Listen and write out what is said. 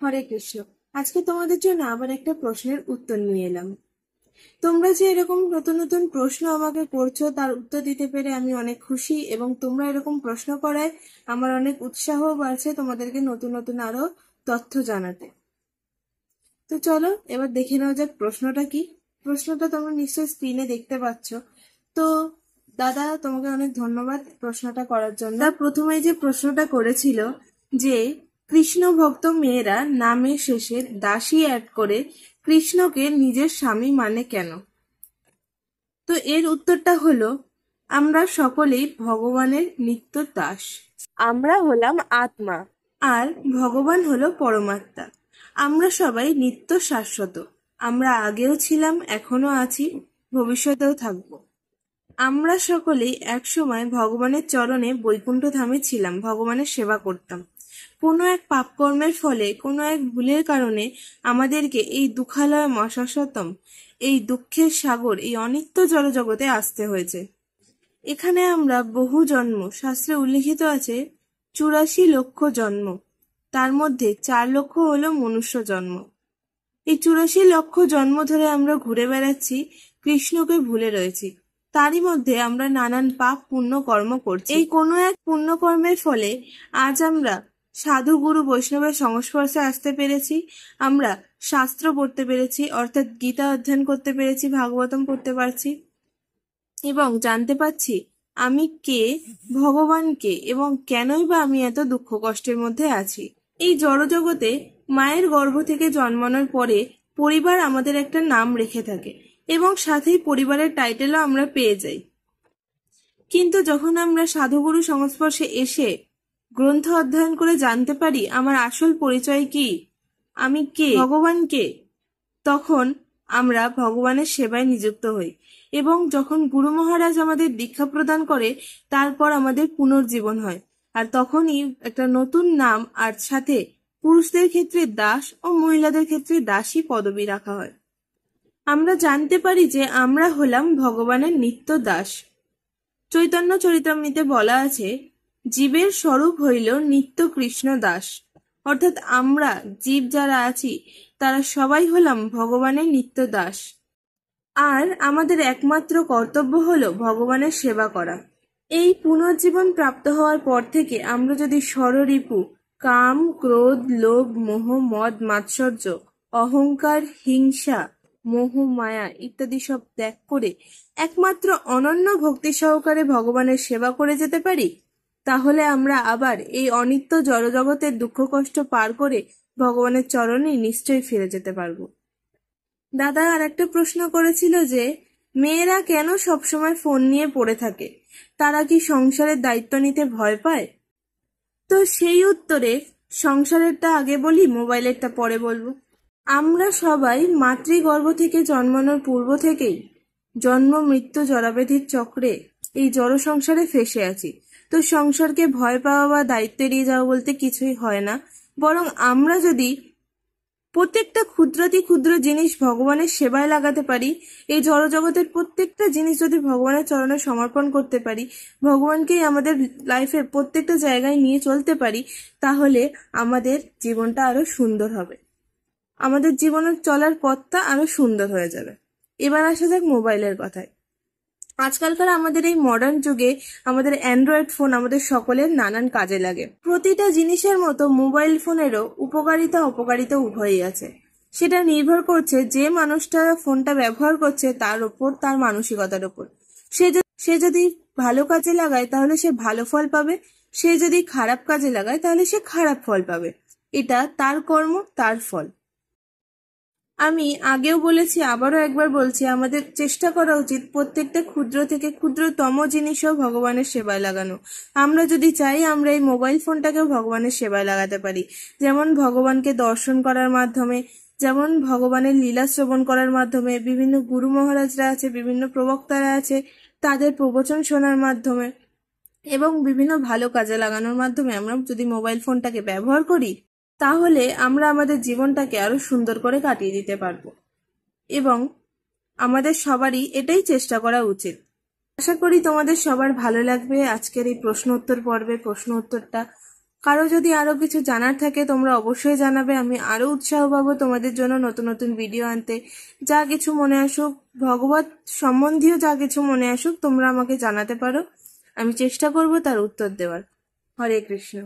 হরে কৃষ্ণ। আজকে তোমাদের জন্য আবার একটা প্রশ্নের উত্তর নিয়ে এলাম। তোমরা যে এরকম নতুন নতুন প্রশ্ন আমাকে করছো তার উত্তর দিতে পেরে আমি অনেক খুশি, এবং তোমরা এরকম প্রশ্ন করায় আমার অনেক উৎসাহ বাড়ছে তোমাদেরকে নতুন নতুন আরো তথ্য জানাতে। তো চলো এবার দেখে নেওয়া যাক প্রশ্নটা কি। প্রশ্নটা তোমরা নিশ্চয়ই স্ক্রিনে দেখতে পাচ্ছ। তো দাদা, তোমাকে অনেক ধন্যবাদ প্রশ্নটা করার জন্য। তার প্রথমে যে প্রশ্নটা করেছিল যে কৃষ্ণ ভক্ত মেয়েরা নামের শেষে দাসী অ্যাড করে কৃষ্ণকে নিজের স্বামী মানে কেন? তো এর উত্তরটা হলো, আমরা সকলেই ভগবানের নিত্য দাস। আমরা হলাম আত্মা আর ভগবান হলো পরমাত্মা। আমরা সবাই নিত্য শাশ্বত। আমরা আগেও ছিলাম, এখনো আছি, ভবিষ্যতেও থাকবো। আমরা সকলেই একসময় ভগবানের চরণে বৈকুণ্ঠ ধামে ছিলাম, ভগবানের সেবা করতাম। কোনো এক পাপকর্মের ফলে, কোনো এক ভুলের কারণে আমাদেরকে এই দুঃখালয় মশাশতম, এই দুঃখের সাগর, এই অনিত্য জড়জগতে আসতে হয়েছে। এখানে আমরা বহু জন্ম, শাস্ত্রে উল্লিখিত আছে 84 লক্ষ জন্ম, তার মধ্যে 4 লক্ষ হলো মনুষ্য জন্ম। এই 84 লক্ষ জন্ম ধরে আমরা ঘুরে বেড়াচ্ছি, কৃষ্ণকে ভুলে রয়েছি। তারই মধ্যে আমরা নানান পাপ পুণ্য কর্ম করছি। এই কোনো এক পুণ্যকর্মের ফলে আজ আমরা সাধু গুরু বৈষ্ণবের সংস্পর্শে আসতে পেরেছি, আমরা শাস্ত্র পড়তে পেরেছি, অর্থাৎ গীতা অধ্যয়ন করতে পেরেছি, ভাগবতম পড়তে পারছি, এবং জানতে পারছি আমি কে, ভগবান কে, এবং কেনই বা আমি এত দুঃখ কষ্টের মধ্যে আছি। এই জড়জগতে মায়ের গর্ভ থেকে জন্মানোর পরে পরিবার আমাদের একটা নাম রেখে থাকে, এবং সাথেই পরিবারের টাইটেলও আমরা পেয়ে যাই। কিন্তু যখন আমরা সাধুগুরু সংস্পর্শে এসে গ্রন্থ অধ্যয়ন করে জানতে পারি আমার আসল পরিচয় কি, আমি কে, ভগবান কে, তখন আমরা ভগবানের সেবায় নিযুক্ত হই। এবং যখন গুরু মহারাজ আমাদের দীক্ষা প্রদান করে, তারপর আমাদের পুনর্জীবন হয়, আর তখনই একটা নতুন নাম আর সাথে পুরুষদের ক্ষেত্রে দাস ও মহিলাদের ক্ষেত্রে দাসী পদবি রাখা হয়। আমরা জানতে পারি যে আমরা হলাম ভগবানের নিত্য দাস। চৈতন্য চরিতামৃতে বলা আছে, জীবের স্বরূপ হইল নিত্য কৃষ্ণ দাস। অর্থাৎ আমরা জীব যারা আছি তারা সবাই হলাম ভগবানের নিত্য দাস, আর আমাদের একমাত্র কর্তব্য হলো ভগবানের সেবা করা। এই পুনর্জীবন প্রাপ্ত হওয়ার পর থেকে আমরা যদি ষড়রিপু কাম, ক্রোধ, লোভ, মোহ, মদ, মাৎসর্য, অহংকার, হিংসা, মোহ, মায়া ইত্যাদি সব ত্যাগ করে একমাত্র অনন্য ভক্তি সহকারে ভগবানের সেবা করে যেতে পারি, তাহলে আমরা আবার এই অনিত্য জড়জগতের দুঃখ কষ্ট পার করে ভগবানের চরণে নিশ্চয়ই ফিরে যেতে পারবো। দাদা আর একটা প্রশ্ন করেছিল যে মেয়েরা কেন সবসময় ফোন নিয়ে পড়ে থাকে, তারা কি সংসারের দায়িত্ব নিতে ভয় পায়? তো সেই উত্তরে সংসারেরটা আগে বলি, মোবাইলেরটা পরে বলবো। আমরা সবাই মাতৃগর্ভ থেকে জন্মানোর পূর্ব থেকেই জন্ম মৃত্যু জরাব্যাধির চক্রে এই জড় সংসারে ফেসে আছি। তো সংসারকে ভয় পাওয়া বা দায়িত্ব এড়িয়ে যাওয়া বলতে কিছুই হয় না, বরং আমরা যদি প্রত্যেকটা ক্ষুদ্রাতি ক্ষুদ্র জিনিস ভগবানের সেবায় লাগাতে পারি, এই জড়জগতের প্রত্যেকটা জিনিস যদি ভগবানের চরণে সমর্পণ করতে পারি, ভগবানকেই আমাদের লাইফের প্রত্যেকটা জায়গায় নিয়ে চলতে পারি, তাহলে আমাদের জীবনটা আরো সুন্দর হবে, আমাদের জীবনের চলার পথটা আরো সুন্দর হয়ে যাবে। এবার আসা যাক মোবাইলের কথায়। আজকালকার আমাদের এই মডার্ন যুগে আমাদের অ্যান্ড্রয়েড ফোন আমাদের সকলের নানান কাজে লাগে। প্রতিটা জিনিসের মতো মোবাইল ফোনেরও উপকারিতা অপকারিতা উভয়ই আছে। সেটা নির্ভর করছে যে মানুষটা ফোনটা ব্যবহার করছে তার উপর, তার মানসিকতার উপর। সে যদি ভালো কাজে লাগায় তাহলে সে ভালো ফল পাবে, সে যদি খারাপ কাজে লাগায় তাহলে সে খারাপ ফল পাবে। এটা তার কর্ম, তার ফল। আমি আগেও বলেছি, আবারও একবার বলছি, আমাদের চেষ্টা করা উচিত প্রত্যেকটা ক্ষুদ্র থেকে ক্ষুদ্রতম জিনিসও ভগবানের সেবায় লাগানো। আমরা যদি চাই আমরা এই মোবাইল ফোনটাকেও ভগবানের সেবায় লাগাতে পারি, যেমন ভগবানকে দর্শন করার মাধ্যমে, যেমন ভগবানের লীলা শ্রবণ করার মাধ্যমে, বিভিন্ন গুরু মহারাজরা আছে, বিভিন্ন প্রবক্তারা আছে, তাদের প্রবচন শোনার মাধ্যমে এবং বিভিন্ন ভালো কাজে লাগানোর মাধ্যমে আমরা যদি মোবাইল ফোনটাকে ব্যবহার করি, তাহলে আমরা আমাদের জীবনটাকে আরো সুন্দর করে কাটিয়ে দিতে পারবো। এবং আমাদের সবারই এটাই চেষ্টা করা উচিত। আশা করি তোমাদের সবার ভালো লাগবে আজকের এই প্রশ্ন উত্তর পর্বে প্রশ্ন উত্তরটা। কারো যদি আরো কিছু জানার থাকে তোমরা অবশ্যই জানাবে, আমি আরো উৎসাহ পাবো তোমাদের জন্য নতুন নতুন ভিডিও আনতে। যা কিছু মনে আসুক, ভগবত সম্বন্ধীয় যা কিছু মনে আসুক তোমরা আমাকে জানাতে পারো, আমি চেষ্টা করব তার উত্তর দেওয়ার। হরে কৃষ্ণ।